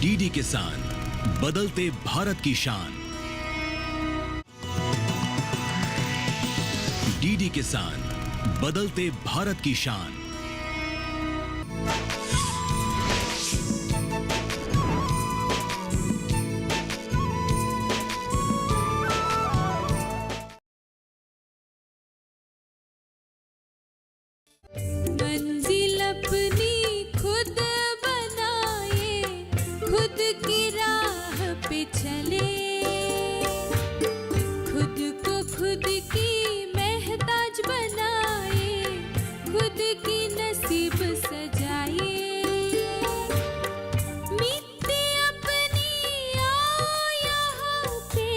DD किसान, बदलते भारत की शान। डीडी किसान, बदलते भारत की शान। मंजिल अपनी खुद बनाए, खुद की राह पे चले, खुद को खुद की महताज बनाए, खुद की नसीब सजाए। मिट्टी अपनी आओ यहाँ पे,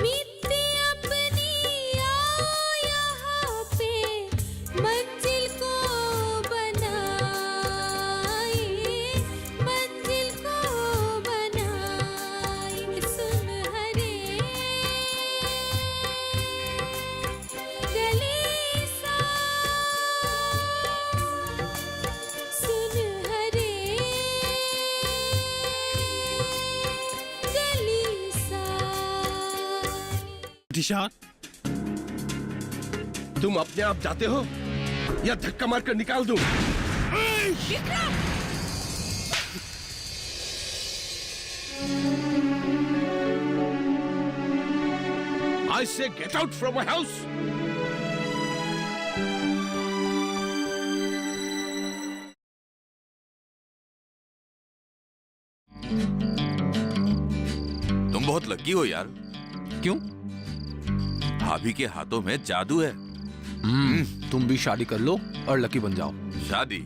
मिट्टी अपनी आओ यहाँ पे, मंजिल को बनाए, मंजिल को बनाए। सुन हरे गली सा, सुन हरे गली सा। दिशा, तुम अपने आप जाते हो या धक्का मारकर निकाल दूं? I say get out from my house. तुम बहुत लकी हो यार। क्यों? भाभी के हाथों में जादू है। तुम भी शादी कर लो और लकी बन जाओ। शादी?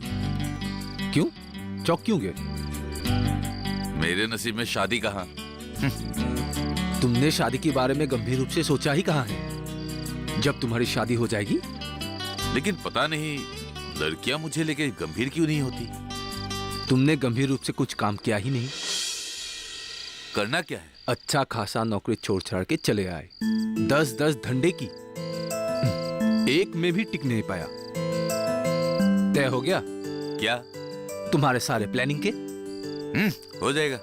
क्यों? चौक क्यों गए? मेरे नसीब में शादी कहाँ? तुमने शादी के बारे में गंभीर रूप से सोचा ही कहाँ है? जब तुम्हारी शादी हो जाएगी। लेकिन पता नहीं लड़कियां मुझे लेके गंभीर क्यों नहीं होती। तुमने गंभीर रूप से कुछ काम किया ही नहीं। करना क्या है? अच्छा खासा नौकरी छोड़ छाड़ के चले आए, 10-10 धंधे की, एक में भी टिक नहीं पाया। तय हो गया क्या? तुम्हारे सारे प्लानिंग के। हो जाएगा।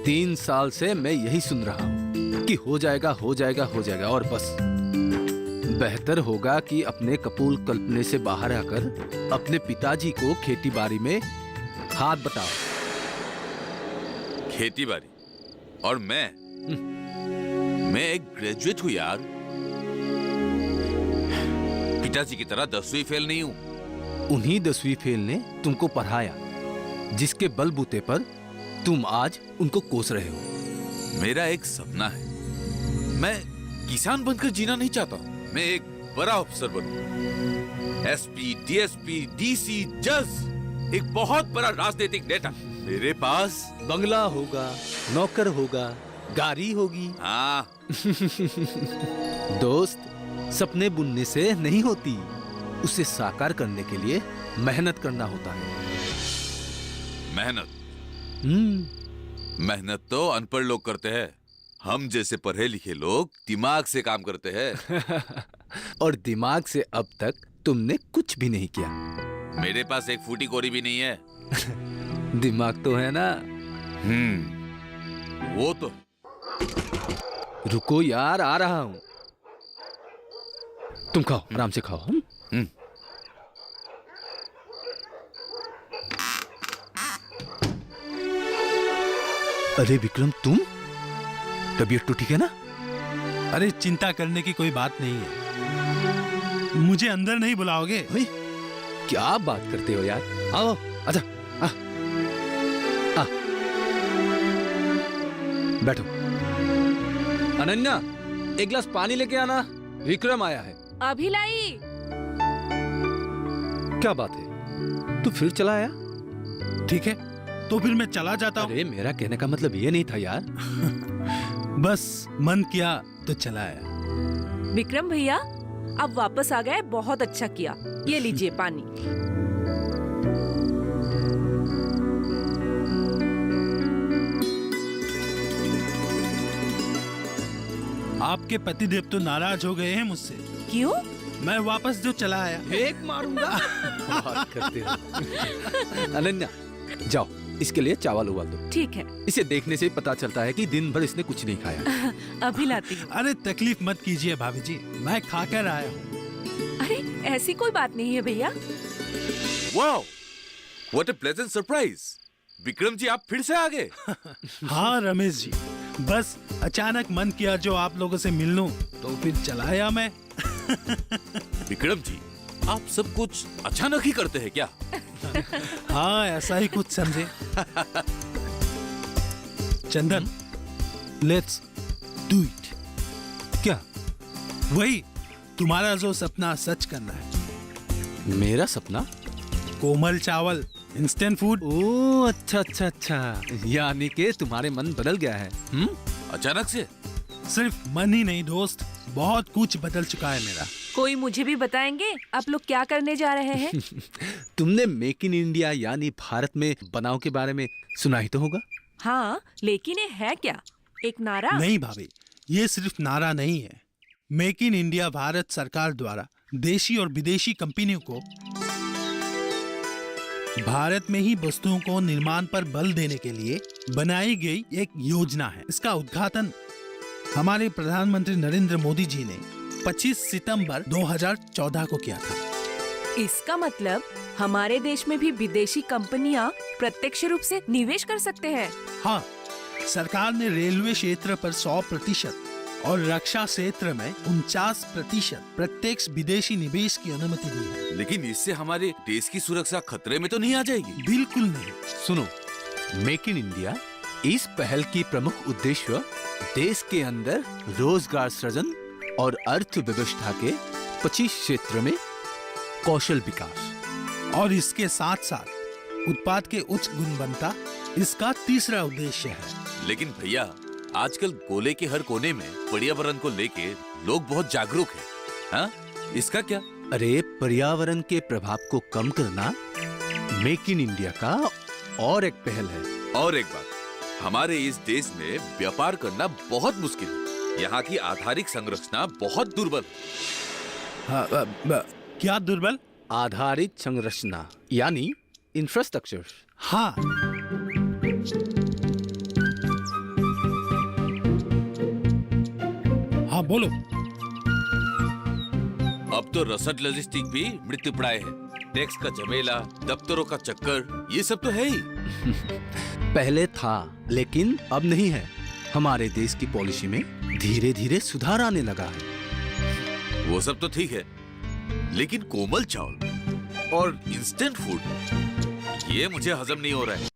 3 साल से मैं यही सुन रहा हूँ कि हो जाएगा हो जाएगा हो जाएगा, और बस। बेहतर होगा कि अपने कपूल कल्पने से बाहर आकर अपने पिताजी को खेती बाड़ी में हाथ बटाओ। खेती बाड़ी? और मैं एक ग्रेजुएट हूँ यार। पिताजी की तरह 10वीं फेल नहीं हूँ। उन्हीं 10वीं फेल ने तुमको पढ़ाया, जिसके बलबूते पर तुम आज उनको कोस रहे हो। मेरा एक सपना है, मैं किसान बनकर जीना नहीं चाहता हूँ। मैं एक बड़ा अफसर बनूं, एसपी, डीएसपी, डीसी, जज, एक बहुत बड़ा राजनीतिक नेता। मेरे पास बंगला होगा, नौकर होगा, गाड़ी होगी। हाँ। दोस्त, सपने बुनने से नहीं होती, उसे साकार करने के लिए मेहनत करना होता है। मेहनत? मेहनत तो अनपढ़ लोग करते हैं। हम जैसे पढ़े लिखे लोग दिमाग से काम करते हैं। और दिमाग से अब तक तुमने कुछ भी नहीं किया। मेरे पास एक फूटी कोरी भी नहीं है। दिमाग तो है ना। वो तो। रुको यार, आ रहा हूं। तुम खाओ, आराम से खाओ। अरे विक्रम, तुम? तबीयत तो ठीक है ना? अरे चिंता करने की कोई बात नहीं है। मुझे अंदर नहीं बुलाओगे? क्या बात करते हो यार? आओ, आजा, आ। बैठो। अनन्या, एक गिलास पानी लेके आना, विक्रम आया है। अभी लाई। क्या बात है, तू फिर चला आया? ठीक है, तो फिर मैं चला जाता हूँ। अरे मेरा कहने का मतलब ये नहीं था यार। बस मन किया तो चला आया। विक्रम भैया, अब वापस आ गए, बहुत अच्छा किया। ये लीजिए पानी। आपके पतिदेव तो नाराज हो गए हैं मुझसे। क्यों? मैं वापस जो चला आया। एक मारूंगा। बात करते हो। अनन्या, जाओ इसके लिए चावल उबाल दो। ठीक है, इसे देखने से ही पता चलता है कि दिन भर इसने कुछ नहीं खाया। अभी लाती हूँ। अरे तकलीफ मत कीजिए भाभी जी, मैं खाकर आया हूँ। अरे ऐसी कोई बात नहीं है भैया। Wow, what a pleasant surprise. Vikram ji, आप फिर से आ गए। हाँ रमेश जी, बस अचानक मन किया जो आप लोगों से मिल लूं, तो फिर चलाया मैं। विक्रम जी, आप सब कुछ अचानक ही करते हैं क्या? हाँ, ऐसा ही कुछ समझे। चंदन, लेट्स डू इट। क्या? वही तुम्हारा जो सपना सच करना है। मेरा सपना? कोमल चावल, इंस्टेंट फूड। ओ अच्छा अच्छा अच्छा, यानी कि तुम्हारे मन बदल गया है। अचानक से? सिर्फ मन ही नहीं दोस्त, बहुत कुछ बदल चुका है मेरा। कोई मुझे भी बताएंगे आप लोग क्या करने जा रहे हैं? तुमने मेक इन इंडिया यानी भारत में बनाओ के बारे में सुना ही तो होगा। हाँ, लेकिन ये है क्या? एक नारा? नहीं भाभी, ये सिर्फ नारा नहीं है। मेक इन इंडिया भारत सरकार द्वारा देशी और विदेशी कंपनियों को भारत में ही वस्तुओं को निर्माण पर बल देने के लिए बनाई गई एक योजना है। इसका उद्घाटन हमारे प्रधानमंत्री नरेंद्र मोदी जी ने 25 सितंबर 2014 को किया था। इसका मतलब हमारे देश में भी विदेशी कंपनियां प्रत्यक्ष रूप से निवेश कर सकते हैं। हाँ, सरकार ने रेलवे क्षेत्र पर 100% और रक्षा क्षेत्र में 49% प्रत्यक्ष विदेशी निवेश की अनुमति दी है। लेकिन इससे हमारे देश की सुरक्षा खतरे में तो नहीं आ जाएगी? बिल्कुल नहीं। सुनो, मेक इन इंडिया इस पहल की प्रमुख उद्देश्य देश के अंदर रोजगार सृजन और अर्थव्यवस्था के 25 क्षेत्र में कौशल विकास, और इसके साथ साथ उत्पाद के उच्च गुणवत्ता इसका तीसरा उद्देश्य है। लेकिन भैया, आजकल गोले के हर कोने में पर्यावरण को लेके लोग बहुत जागरूक हैं। हाँ? इसका क्या? अरे पर्यावरण के प्रभाव को कम करना मेक इन इंडिया का और एक पहल है। और एक बात, हमारे इस देश में व्यापार करना बहुत मुश्किल है। यहाँ की आधारिक संरचना बहुत दुर्बल है। क्या दुर्बल? आधारित संरचना यानी इंफ्रास्ट्रक्चर। हाँ, हाँ बोलो। अब तो रसद लॉजिस्टिक भी मृत्युप्राय है। टैक्स का झमेला, दफ्तरों का चक्कर, ये सब तो है ही। पहले था, लेकिन अब नहीं है। हमारे देश की पॉलिसी में धीरे धीरे सुधार आने लगा है। वो सब तो ठीक है, लेकिन कोमल चावल और इंस्टेंट फूड, ये मुझे हजम नहीं हो रहा है।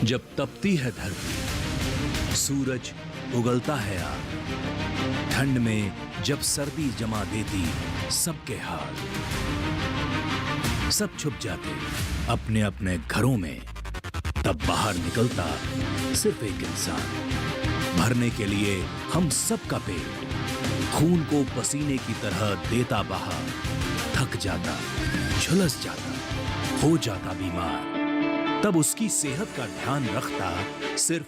जब तपती है धरती, सूरज उगलता है आग, ठंड में जब सर्दी जमा देती सबके हाल, सब छुप जाते अपने अपने घरों में, तब बाहर निकलता सिर्फ एक इंसान, भरने के लिए हम सबका पेट, खून को पसीने की तरह देता बहा, थक जाता, झुलस जाता, हो जाता बीमार, तब उसकी सेहत का ध्यान रखता सिर्फ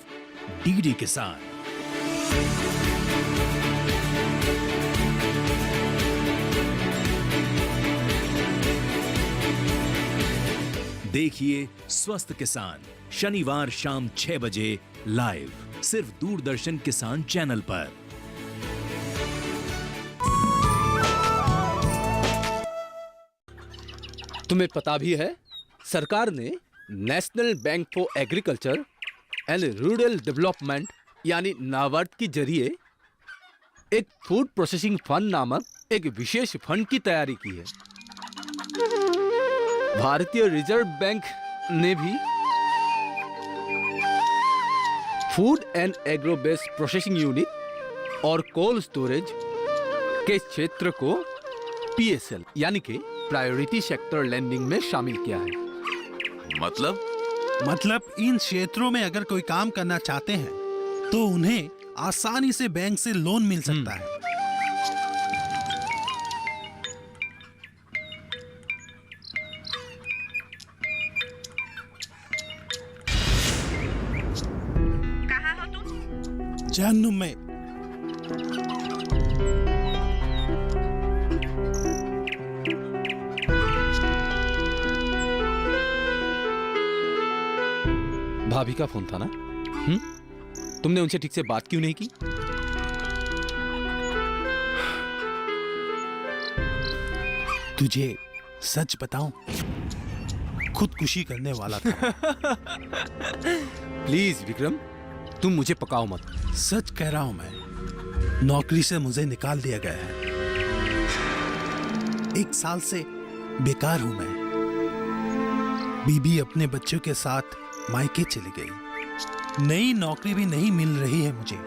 डीडी किसान। देखिए स्वस्थ किसान शनिवार शाम 6 बजे लाइव, सिर्फ दूरदर्शन किसान चैनल पर। तुम्हें पता भी है, सरकार ने national bank for agriculture and rural development यानी नाबार्ड के जरिए एक फूड प्रोसेसिंग फंड नामक एक विशेष फंड की तैयारी की है। भारतीय रिजर्व बैंक ने भी food and agro based processing unit और कोल्ड स्टोरेज के क्षेत्र को पीएसएल यानी कि प्रायोरिटी सेक्टर लेंडिंग में शामिल किया है। मतलब इन क्षेत्रों में अगर कोई काम करना चाहते हैं तो उन्हें आसानी से बैंक से लोन मिल सकता है। कहाँ हो तुम? जानू मैं भाभी का फोन था ना? तुमने उनसे ठीक से बात क्यों नहीं की? तुझे सच बताऊं, खुदकुशी करने वाला था। प्लीज विक्रम, तुम मुझे पकाओ मत। सच कह रहा हूं मैं, नौकरी से मुझे निकाल दिया गया है। 1 साल से बेकार हूं मैं। बीबी अपने बच्चों के साथ मायके चली गई। नई नौकरी भी नहीं मिल रही है मुझे।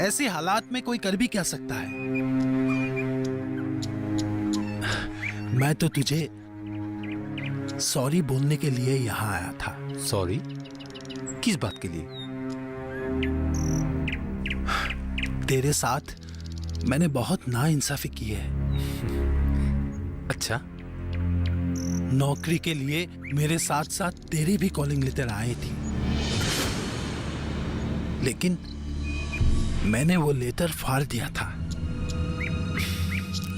ऐसे हालात में कोई कर भी क्या सकता है। मैं तो तुझे सॉरी बोलने के लिए यहां आया था। सॉरी? किस बात के लिए? तेरे साथ मैंने बहुत नाइंसाफी की है। अच्छा, नौकरी के लिए मेरे साथ साथ तेरी भी कॉलिंग लेटर आई थी, लेकिन मैंने वो लेटर फाड़ दिया था।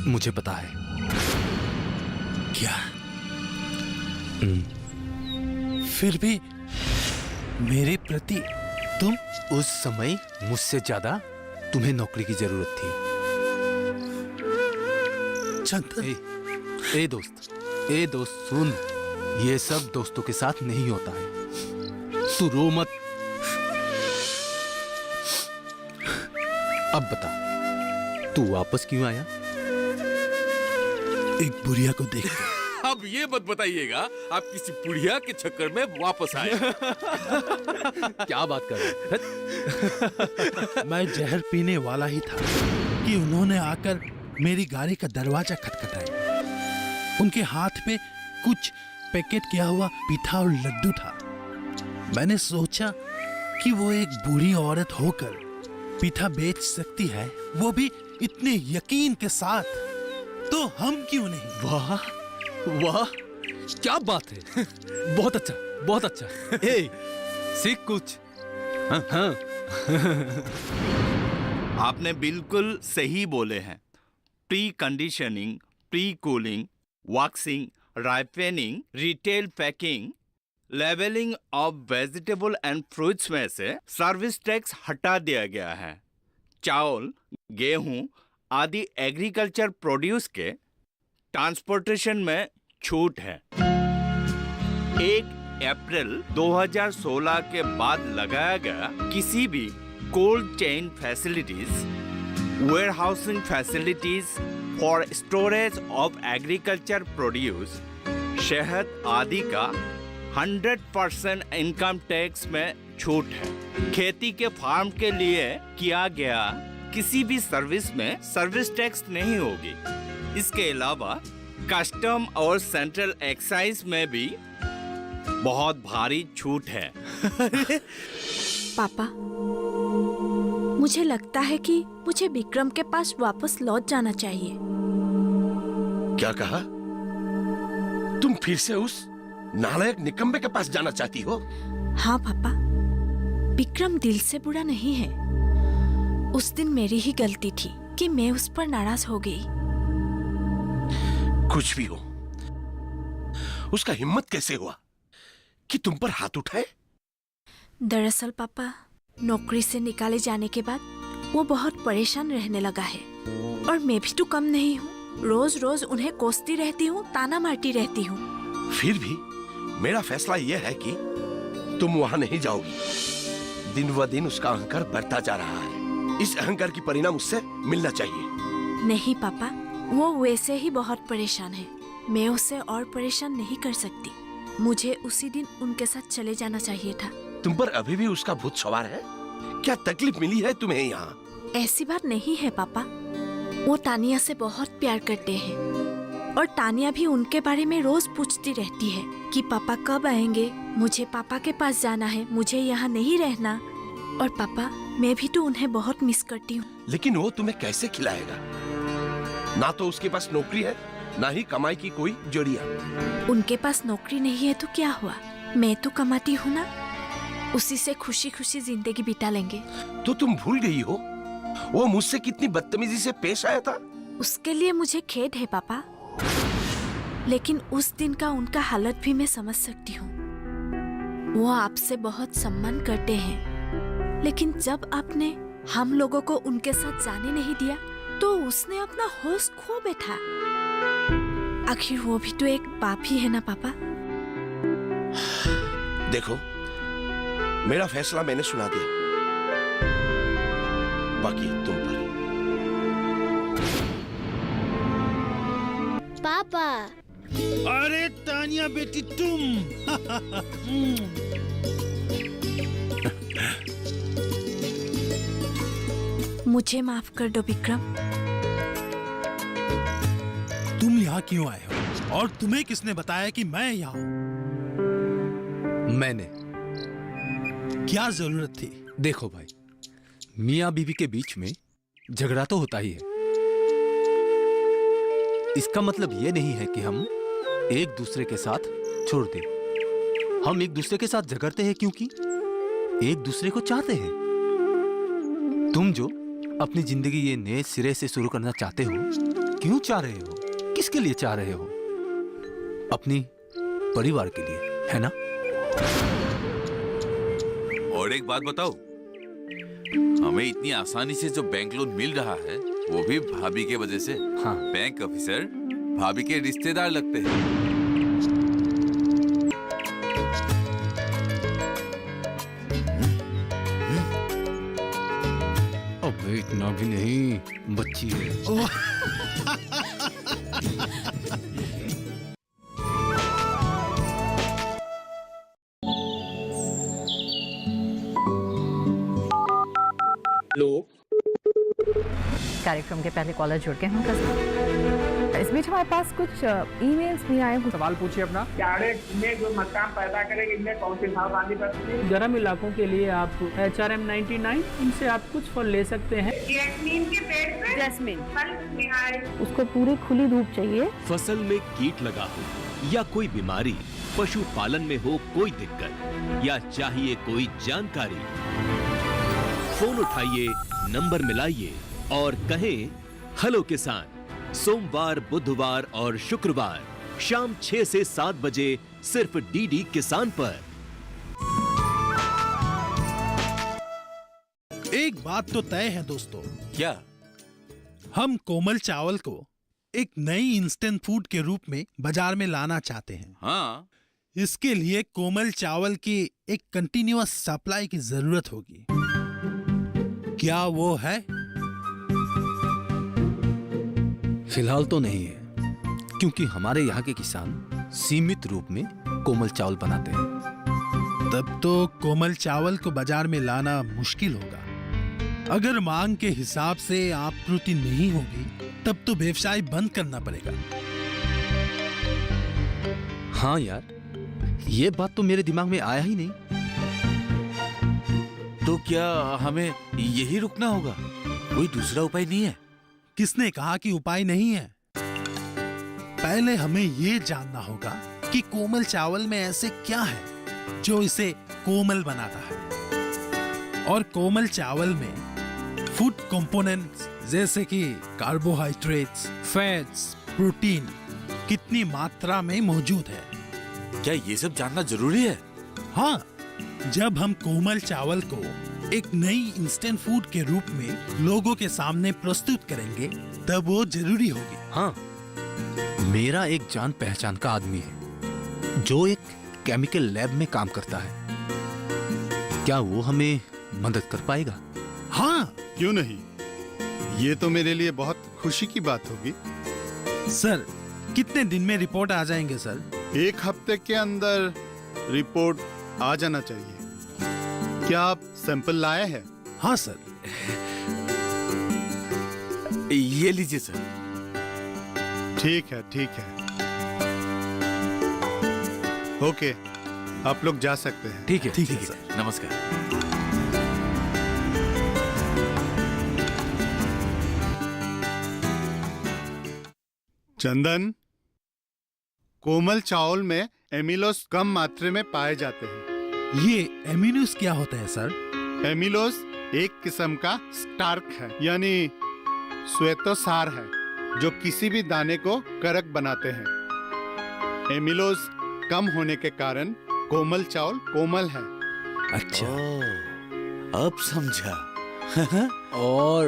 मुझे पता है। क्या? फिर भी मेरे प्रति तुम उस समय मुझसे ज्यादा तुम्हें नौकरी की जरूरत थी। चंदन, ए दोस्त सुन, ये सब दोस्तों के साथ नहीं होता है। तू रो मत। अब बता, तू वापस क्यों आया? एक बुढ़िया को देख अब ये मत बताइएगा आप किसी बुढ़िया के चक्कर में वापस आए। क्या बात कर रहे? मैं जहर पीने वाला ही था कि उन्होंने आकर मेरी गाड़ी का दरवाजा खटखटाया। उनके हाथ में कुछ पैकेट किया हुआ पीठा और लड्डू था। मैंने सोचा कि वो एक बूढ़ी औरत होकर पीठा बेच सकती है, वो भी इतने यकीन के साथ, तो हम क्यों नहीं। वाह वाह, क्या बात है। बहुत अच्छा, बहुत अच्छा। ए, सीख कुछ। हाँ। आपने बिल्कुल सही बोले हैं। Pre conditioning, pre cooling, waxing, ripening, retail packing, levelling of vegetable and fruits में से सर्विस टैक्स हटा दिया गया है। चावल, गेहूं आदि एग्रीकल्चर प्रोड्यूस के ट्रांसपोर्टेशन में छूट है। 1 अप्रैल 2016 के बाद लगाया गया किसी भी cold chain facilities, warehousing facilities for storage of agriculture produce, शहद आदि का 100% इनकम टैक्स में छूट है। खेती के फार्म के लिए किया गया किसी भी सर्विस में सर्विस टैक्स नहीं होगी। इसके अलावा कस्टम और सेंट्रल एक्साइज में भी बहुत भारी छूट है। पापा, मुझे लगता है कि मुझे विक्रम के पास वापस लौट जाना चाहिए। क्या कहा? तुम फिर से उस नालायक निकम्मे के पास जाना चाहती हो? हाँ पापा, विक्रम दिल से बुरा नहीं है। उस दिन मेरी ही गलती थी कि मैं उस पर नाराज हो गई। कुछ भी हो, उसका हिम्मत कैसे हुआ कि तुम पर हाथ उठाए? दरअसल पापा, नौकरी से निकाले जाने के बाद वो बहुत परेशान रहने लगा है, और मैं भी तो कम नहीं हूँ। रोज रोज उन्हें कोसती रहती हूँ, ताना मारती रहती हूँ। फिर भी मेरा फैसला यह है कि तुम वहां नहीं जाओगी। दिन व दिन उसका अहंकार बढ़ता जा रहा है। इस अहंकार की परिणाम उससे मिलना चाहिए। नहीं पापा, वो वैसे ही बहुत परेशान है। मैं उसे और परेशान नहीं कर सकती। मुझे उसी दिन उनके साथ चले जाना चाहिए था। तुम पर अभी भी उसका भूत सवार है? क्या तकलीफ मिली है तुम्हें यहाँ? ऐसी बात नहीं है पापा। वो तानिया से बहुत प्यार करते हैं, और तानिया भी उनके बारे में रोज पूछती रहती है कि पापा कब आएंगे, मुझे पापा के पास जाना है, मुझे यहाँ नहीं रहना। और पापा, मैं भी तो उन्हें बहुत मिस करती हूँ। लेकिन वो तुम्हें कैसे खिलाएगा? ना तो उसके पास नौकरी है, ना ही कमाई की कोई जरिया। उनके पास नौकरी नहीं है तो क्या हुआ, मैं तो कमाती हूँ ना। उसी से खुशी खुशी जिंदगी बिता लेंगे। तो तुम भूल गई हो वो मुझसे कितनी बदतमीजी से पेश आया था? उसके लिए मुझे खेद है पापा, लेकिन उस दिन का उनका हालत भी मैं समझ सकती हूँ। वो आपसे बहुत सम्मान करते हैं, लेकिन जब आपने हम लोगों को उनके साथ जाने नहीं दिया तो उसने अपना होश खो बैठा। आखिर वो भी तो एक बाप ही है ना पापा। देखो, मेरा फैसला मैंने सुना दिया, बाकी तुम पर। पापा, अरे तानिया बेटी तुम। मुझे माफ कर दो विक्रम। तुम यहाँ क्यों आए हो और तुम्हें किसने बताया कि मैं यहाँ हूँ? मैंने। क्या जरूरत थी? देखो भाई, मियाँ बीवी के बीच में झगड़ा तो होता ही है। इसका मतलब ये नहीं है कि हम एक दूसरे के साथ छोड़ दें। हम एक दूसरे के साथ झगड़ते हैं क्योंकि एक दूसरे को चाहते हैं। तुम जो अपनी जिंदगी ये नए सिरे से शुरू करना चाहते हो, क्यों चाह रहे हो? किसके लिए चाह रहे हो? अपनी परिवार के लिए, है ना? और एक बात बताओ, हमें इतनी आसानी से जो बैंक लोन मिल रहा है वो भी भाभी के वजह से। हाँ। बैंक ऑफिसर भाभी के रिश्तेदार लगते हैं। अबे इतना भी नहीं, बच्ची है। कार्यक्रम के पहले कॉलर जुड़ के हम इस बीच हमारे पास कुछ ईमेल्स भी आए। सवाल पूछिए अपना। में जो मकान पैदा करेंगे इनमें कौन सी सावधानी बरतनी है? गर्म इलाकों के लिए आप HRM 99 इनसे आप कुछ फल ले सकते हैं। जैस्मीन के पेड़ पे जैस्मीन उसको पूरी खुली धूप चाहिए। फसल में कीट लगा हो या कोई बीमारी, पशुपालन में हो कोई दिक्कत या चाहिए कोई जानकारी, फोन उठाइए, नंबर मिलाइए और कहें हेलो किसान। सोमवार, बुधवार और शुक्रवार शाम 6 से 7 बजे सिर्फ डीडी किसान पर। एक बात तो तय है दोस्तों, क्या? हम कोमल चावल को एक नई इंस्टेंट फूड के रूप में बाजार में लाना चाहते हैं। हाँ। इसके लिए कोमल चावल की एक कंटिन्यूअस सप्लाई की जरूरत होगी। क्या वो है? फिलहाल तो नहीं है, क्योंकि हमारे यहाँ के किसान सीमित रूप में कोमल चावल बनाते हैं। तब तो कोमल चावल को बाजार में लाना मुश्किल होगा। अगर मांग के हिसाब से आपूर्ति नहीं होगी तब तो व्यवसाय बंद करना पड़ेगा। हाँ यार, ये बात तो मेरे दिमाग में आया ही नहीं। तो क्या हमें यही रुकना होगा? कोई दूसरा उपाय नहीं है? किसने कहा कि उपाय नहीं है? पहले हमें ये जानना होगा कि कोमल चावल में ऐसे क्या है जो इसे कोमल बनाता है। और कोमल चावल में फूड कंपोनेंट्स जैसे कि कार्बोहाइड्रेट्स, फैट्स, प्रोटीन कितनी मात्रा में मौजूद है। क्या ये सब जानना जरूरी है? हाँ, जब हम कोमल चावल को एक नई इंस्टेंट फूड के रूप में लोगों के सामने प्रस्तुत करेंगे तब वो जरूरी होगी। हाँ, मेरा एक जान पहचान का आदमी है जो एक केमिकल लैब में काम करता है। क्या वो हमें मदद कर पाएगा? हाँ, क्यों नहीं? ये तो मेरे लिए बहुत खुशी की बात होगी। सर, कितने दिन में रिपोर्ट आ जाएंगे सर? 1 हफ्ते के अंदर रिपोर्ट आ जाना चाहिए। क्या आप सैंपल लाए हैं? हाँ सर। ये लीजिए सर। ठीक है, ठीक है। ओके, आप लोग जा सकते हैं। ठीक है, ठीक है सर। नमस्कार। चंदन, कोमल चावल में एमिलोस कम मात्रा में पाए जाते हैं। ये एमिनोस क्या होता है सर? एमिलोज एक किस्म का स्टार्क है, यानी श्वेतसार है, जो किसी भी दाने को कड़क बनाते हैं। एमिलोज कम होने के कारण कोमल चावल कोमल है। अच्छा, अब समझा। और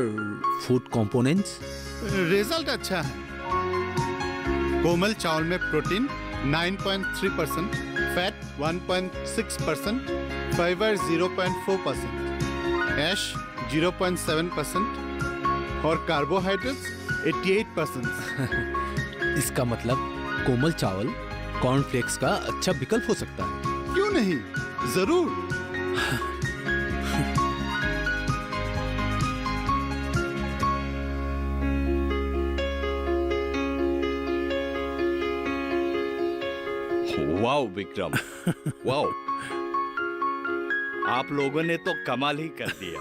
फूड कंपोनेंट्स? रिजल्ट अच्छा है। कोमल चावल में प्रोटीन 9.3%, फैट 1.6%, फाइबर 0.4%, ऐश 0.7% और कार्बोहाइड्रेट्स 88%। इसका मतलब कोमल चावल कॉर्नफ्लेक्स का अच्छा विकल्प हो सकता है। क्यों नहीं, जरूर। वाओ विक्रम, वाओ, आप लोगों ने तो कमाल ही कर दिया।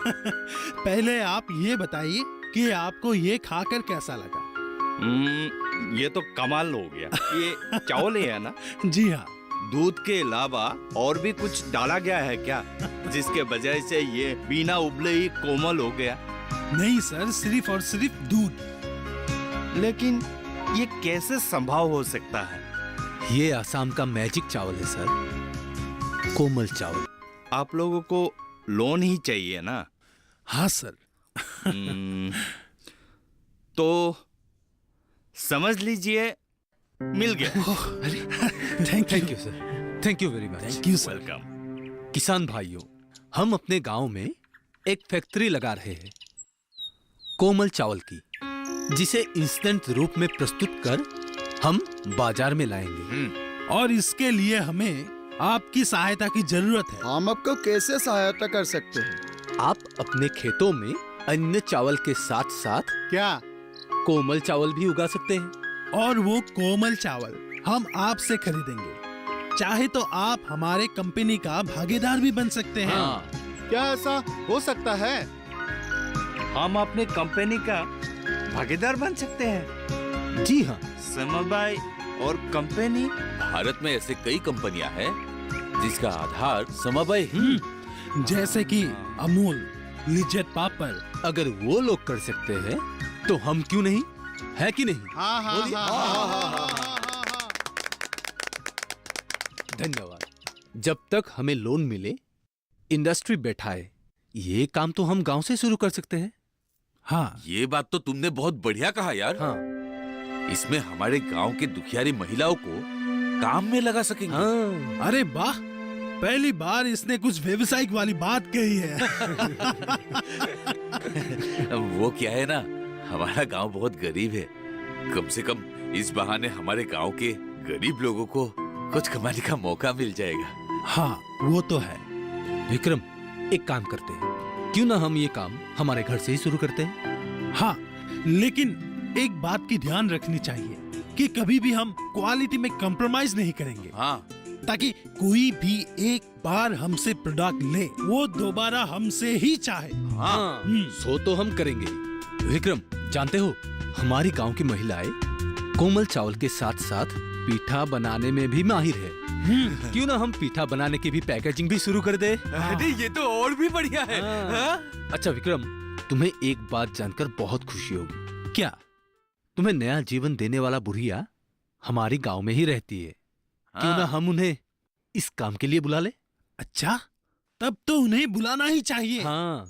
पहले आप ये बताइए कि आपको ये खाकर कैसा लगा? ये तो कमाल हो गया। ये चावल ही है ना? जी हाँ। दूध के अलावा और भी कुछ डाला गया है क्या, जिसके वजह से ये बिना उबले ही कोमल हो गया? नहीं सर, सिर्फ और सिर्फ दूध। लेकिन ये कैसे संभव हो सकता है? ये आसाम का मैजिक चावल है सर, कोमल चावल। आप लोगों को लोन ही चाहिए ना? हाँ सर। तो समझ लीजिए मिल गया। Thank you sir, thank you very much. Thank you sir. Welcome. किसान भाइयों, हम अपने गांव में एक फैक्ट्री लगा रहे हैं कोमल चावल की, जिसे इंस्टेंट रूप में प्रस्तुत कर हम बाजार में लाएंगे। और इसके लिए हमें आपकी सहायता की जरूरत है। हम आपको कैसे सहायता कर सकते हैं? आप अपने खेतों में अन्य चावल के साथ साथ क्या कोमल चावल भी उगा सकते हैं। और वो कोमल चावल हम आपसे खरीदेंगे। चाहे तो आप हमारे कंपनी का भागीदार भी बन सकते हैं। क्या ऐसा हो सकता है? हम अपने कंपनी का भागीदार बन सकते हैं? जी हाँ। समबाई और कंपनी? भारत में ऐसे कई कंपनियां हैं जिसका आधार समबाय ही। जैसे कि अमूल, लिज्जत पापड़। अगर वो लोग कर सकते हैं तो हम क्यों नहीं, है कि नहीं? हाँ हाँ बोलिए। हाँ हाँ हाँ हाँ हाँ हाँ। धन्यवाद। जब तक हमें लोन मिले, इंडस्ट्री बैठाए, ये काम तो हम गांव से शुरू कर सकते हैं। हाँ, ये बात तो तुमने बहुत बढ़िया कहा यार। हाँ। इसमें हमारे गांव के दुखियारी महिलाओं को काम में लगा सकेंगे। हाँ। अरे वाह, पहली बार इसने कुछ व्यावसायिक वाली बात कही है। वो क्या है ना, हमारा गांव बहुत गरीब है। कम से कम इस बहाने हमारे गांव के गरीब लोगों को कुछ कमाने का मौका मिल जाएगा। हाँ, वो तो है। विक्रम, एक काम करते हैं, क्यों ना हम ये काम हमारे घर से ही शुरू करते हैं? हाँ, लेकिन एक बात की ध्यान रखनी चाहिए कि कभी भी हम क्वालिटी में कॉम्प्रोमाइज नहीं करेंगे। हाँ। ताकि कोई भी एक बार हमसे प्रोडक्ट ले, वो दोबारा हमसे ही चाहे। हाँ, सो तो हम करेंगे। विक्रम, जानते हो, हमारी गांव की महिलाएं कोमल चावल के साथ साथ पीठा बनाने में भी माहिर है। क्यों ना हम पीठा बनाने की भी पैकेजिंग भी शुरू कर दे? अरे ये तो और भी बढ़िया है। हाँ? अच्छा विक्रम, तुम्हें एक बात जानकर बहुत खुशी होगी। क्या? तुम्हें नया जीवन देने वाला बुढ़िया हमारी गांव में ही रहती है। क्यों ना हम उन्हें इस काम के लिए बुला ले? अच्छा, तब तो उन्हें बुलाना ही चाहिए। हाँ।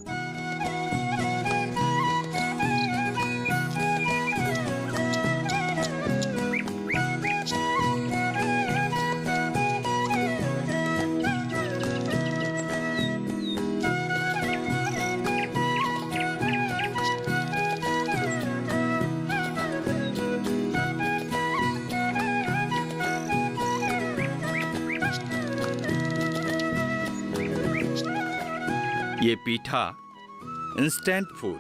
ये पीठा इंस्टेंट फूड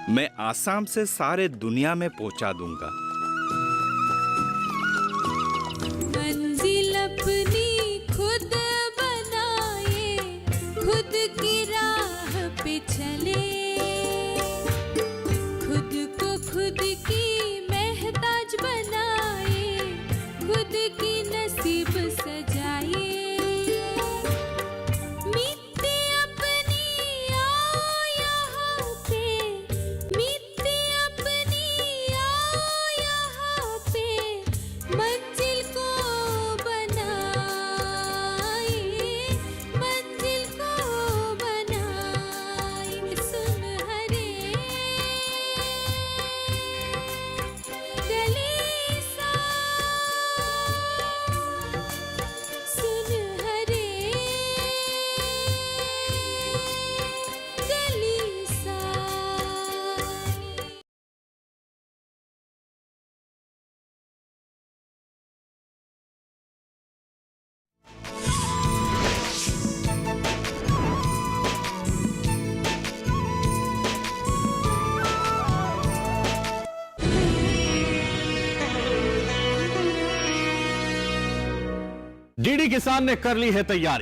मैं आसाम से सारे दुनिया में पहुंचा दूंगा। मंजिल अपनी खुद बनाए, खुद की राह पे चले, खुद को खुद की महताज बनाए, खुद की नसीब सजाए। डीडी किसान ने कर ली है तैयारी।